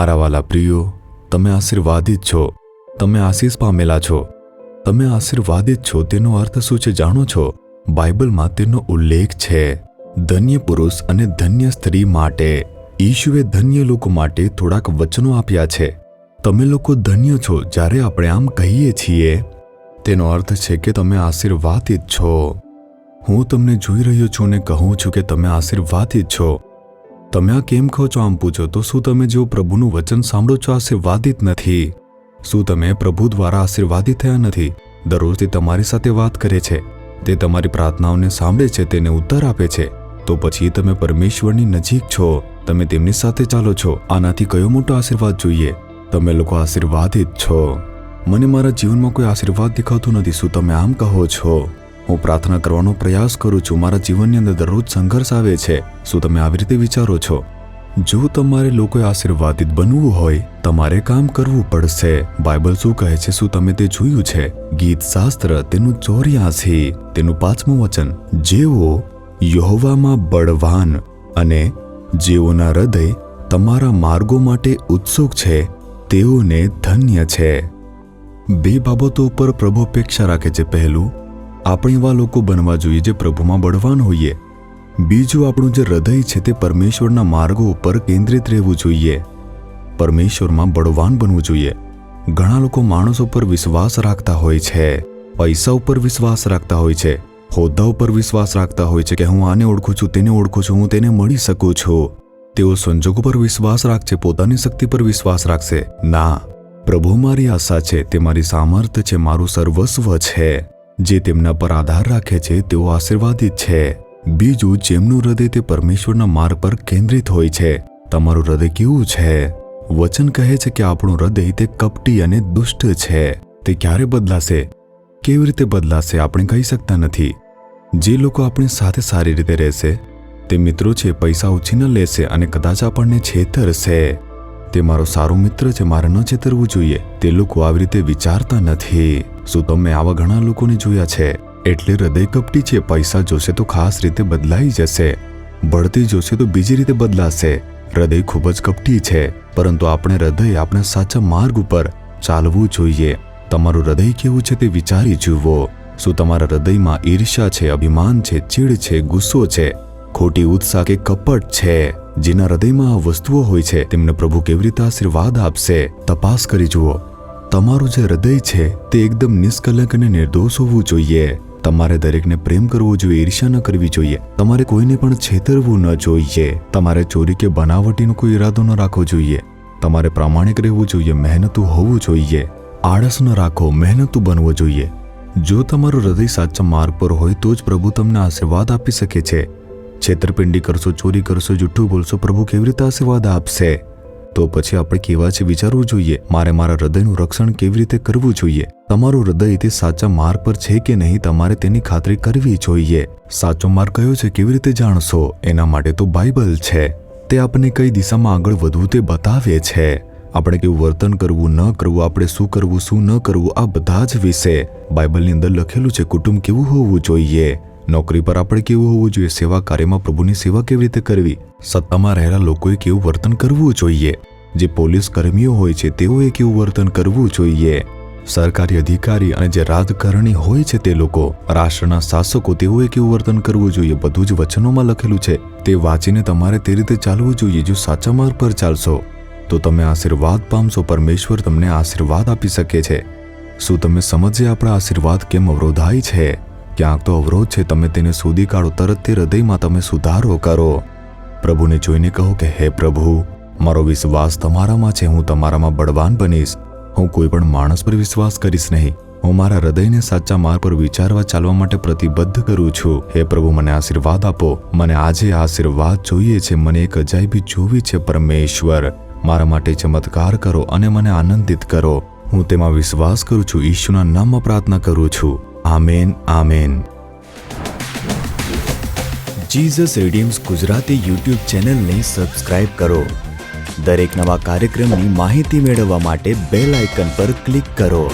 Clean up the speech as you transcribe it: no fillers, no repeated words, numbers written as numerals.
મારા વાલા પ્રિયો, તમે આશીર્વાદિત છો, તમે આશીષ પામેલા છો, તમે આશીર્વાદિત છો તેનો અર્થ શું છે જાણો છો? બાઇબલમાં તેનો ઉલ્લેખ છે. ધન્ય પુરુષ અને ધન્ય સ્ત્રી માટે ઈશુએ ધન્ય લોકો માટે થોડાક વચનો આપ્યા છે. તમે લોકો ધન્ય છો જ્યારે આપણે આમ કહીએ છીએ. તેનો અર્થ છે કે તમે આશીર્વાદિત છો. હું તમને જોઈ રહ્યો છું અને કહું છું કે તમે આશીર્વાદિત છો. તમે આ કેમ કહો છો આમ પૂછો તો શું તમે જેઓ પ્રભુનું વચન સાંભળો છો આશીર્વાદિત નથી? શું તમે પ્રભુ દ્વારા આશીર્વાદિત થયા નથી? દરરોજ તે તમારી સાથે વાત કરે છે, તે તમારી પ્રાર્થનાઓને સાંભળે છે, તેને ઉત્તર આપે છે. તો પછી તમે પરમેશ્વરની નજીક છો, તમે તેમની સાથે ચાલો છો. આનાથી કયો મોટો આશીર્વાદ જોઈએ? તમે લોકો આશીર્વાદિત છો. મને મારા જીવનમાં કોઈ આશીર્વાદ દેખાતું નથી. શું તમે આમ કહો છો? હું પ્રાર્થના કરવાનો પ્રયાસ કરું છું, મારા જીવનની અંદર દરરોજ સંઘર્ષ આવે છે. શું તમે આવી રીતે વિચારો છો? જો તમારે લોકોએ આશીર્વાદિત બનવું હોય, તમારે કામ કરવું પડશે. બાઇબલ શું કહે છે શું તમે તે જોયું છે? ગીત શાસ્ત્ર તેનું 84 તેનું 5મું વચન, જેઓ યહોવામાં બળવાન અને જેઓના હૃદય તમારા માર્ગો માટે ઉત્સુક છે તેઓને ધન્ય છે. બે બાબતો ઉપર પ્રભુ અપેક્ષા રાખે છે. પહેલું, આપણે એવા લોકો બનવા જોઈએ જે પ્રભુમાં બળવાન હોઈએ. બીજું, આપણું જે હૃદય છે તે પરમેશ્વરના માર્ગો ઉપર કેન્દ્રિત રહેવું જોઈએ, પરમેશ્વરમાં બળવાન બનવું જોઈએ. ઘણા લોકો માણસો પર વિશ્વાસ રાખતા હોય છે, પૈસા ઉપર વિશ્વાસ રાખતા હોય છે, હોદ્દા ઉપર વિશ્વાસ રાખતા હોય છે કે હું આને ઓળખું છું, તેને ઓળખું છું, હું તેને મળી શકું છું. તેઓ સંજોગો પર વિશ્વાસ રાખશે, પોતાની શક્તિ પર વિશ્વાસ રાખશે. ના, પ્રભુ મારી આશા છે, તે મારી સામર્થ્ય છે, મારું સર્વસ્વ છે. જે તેમના પર આધાર રાખે છે તેઓ આશીર્વાદિત છે. બીજું, જેમનું હૃદય તે પરમેશ્વરના માર્ગ પર કેન્દ્રિત હોય છે. તમારું હૃદય કેવું છે? વચન કહે છે કે આપણું હૃદય તે કપટી અને દુષ્ટ છે. તે ક્યારે બદલાશે? કેવી રીતે બદલાશે? આપણે કહી શકતા નથી. જે લોકો આપણી સાથે સારી રીતે રહેશે, તે મિત્રો છે, પૈસા ઉછીના લેશે અને કદાચ આપણને છેતરશે. તે મારો સારો મિત્ર છે, મારે ન છેતરવું જોઈએ. તે લોકો આવી રીતે વિચારતા નથી. શું તમે આવા ઘણા લોકોને જોયા છે? એટલે હૃદય કપટી છે. પૈસા જોશે તો ખાસ રીતે બદલાઈ જશે, બઢતી જોશે તો બીજી રીતે બદલાશે. હૃદય ખૂબ જ કપટી છે. પરંતુ આપણે હૃદય આપણા સાચા માર્ગ ઉપર ચાલવું જોઈએ. તમારું હૃદય કેવું છે તે વિચારી જુઓ. શું તમારા હૃદયમાં ઈર્ષ્યા છે, અભિમાન છે, ચીડ છે, ગુસ્સો છે, ખોટી ઉત્સાહ કે કપટ છે? જેના હૃદયમાં આ વસ્તુઓ હોય છે તેમને પ્રભુ કેવી રીતે આશીર્વાદ આપશે? તપાસ કરી જુઓ. તમારું જે હૃદય છે તે એકદમ નિષ્કલંક અને નિર્દોષ હોવું જોઈએ. તમારે દરેકને પ્રેમ કરવો જોઈએ, ઈર્ષ્યા ન કરવી જોઈએ. તમારે કોઈને પણ છેતરવું ન જોઈએ. તમારે ચોરી કે બનાવટીનો કોઈ ઈરાદો ન રાખવો જોઈએ. તમારે પ્રામાણિક રહેવું જોઈએ, મહેનતુ હોવું જોઈએ. આળસ ન રાખો, મહેનતુ બનવો જોઈએ. જો તમારું હૃદય સાચા માર્ગ પર હોય તો જ પ્રભુ તમને આશીર્વાદ આપી શકે છે. છેતરપિંડી કરશો, ચોરી કરશો, જૂઠું બોલશો, પ્રભુ કેવી રીતે આશીર્વાદ આપશે? તો પછી આપણે કેવા છે વિચારવું જોઈએ. મારે મારા હૃદયનું રક્ષણ કેવી રીતે કરવું જોઈએ? તમારું હૃદય તે સાચા માર્ગ પર છે કે નહીં, તમારે તેની ખાતરી કરવી જોઈએ. સાચો માર્ગ કયો છે કેવી રીતે જાણશો? એના માટે તો બાઇબલ છે. તે આપણને કઈ દિશામાં આગળ વધવું તે બતાવે છે. આપણે કેવું વર્તન કરવું, ન કરવું, આપણે શું કરવું, શું ન કરવું, આ બધા જ વિશે બાઇબલની અંદર લખેલું છે. કુટુંબ કેવું હોવું જોઈએ, નોકરી પર આપણે કેવું હોવું જોઈએ, સેવા કાર્યમાં પ્રભુની સેવા કેવી રીતે કરવી, સત્તામાં રહેલા લોકોએ કેવું વર્તન કરવું જોઈએ, જે પોલીસ કર્મીઓ હોય છે તેઓએ કેવું વર્તન કરવું જોઈએ, સરકારી અધિકારી અને જે રાજકારણી હોય છે તે લોકો, રાષ્ટ્રના શાસકો, તેઓએ કેવું વર્તન કરવું જોઈએ. બધું જ વચનોમાં લખેલું છે. તે વાંચીને તમારે તે રીતે ચાલવું જોઈએ. જો સાચા માર્ગ પર ચાલશો તો તમે આશીર્વાદ પામશો. પરમેશ્વર તમને આશીર્વાદ આપી શકે છે. શું તમે સમજે આપણા આશીર્વાદ કેમ અવરોધાય છે? ક્યાંક તો અવરોધ છે, તમે તેને શોધી કાઢો. તરત તે હૃદયમાં તમે સુધારો કરો. પ્રભુને જોઈને કહો કે હે પ્રભુ, મારો વિશ્વાસ તમારામાં છે, હું તમારામાં બળવાન બનીશ. હું કોઈ પણ માણસ પર વિશ્વાસ કરીશ નહીં. હું મારા હૃદયને સાચા માર્ગ પર વિચારવા ચાલવા માટે પ્રતિબદ્ધ કરું છું. હે પ્રભુ, મને આશીર્વાદ આપો. મને આજે આશીર્વાદ જોઈએ છે. મને એક અજાયબી જોવી છે. પરમેશ્વર, મારા માટે ચમત્કાર કરો અને મને આનંદિત કરો. હું તેમાં વિશ્વાસ કરું છું. ઈશ્વરના નામમાં પ્રાર્થના કરું છું. Amen, amen. Jesus redeems Gujarati YouTube ચેનલને સબસ્ક્રાઇબ કરો. દરેક નવા કાર્યક્રમની માહિતી મેળવવા માટે બેલ આઇકન પર ક્લિક કરો.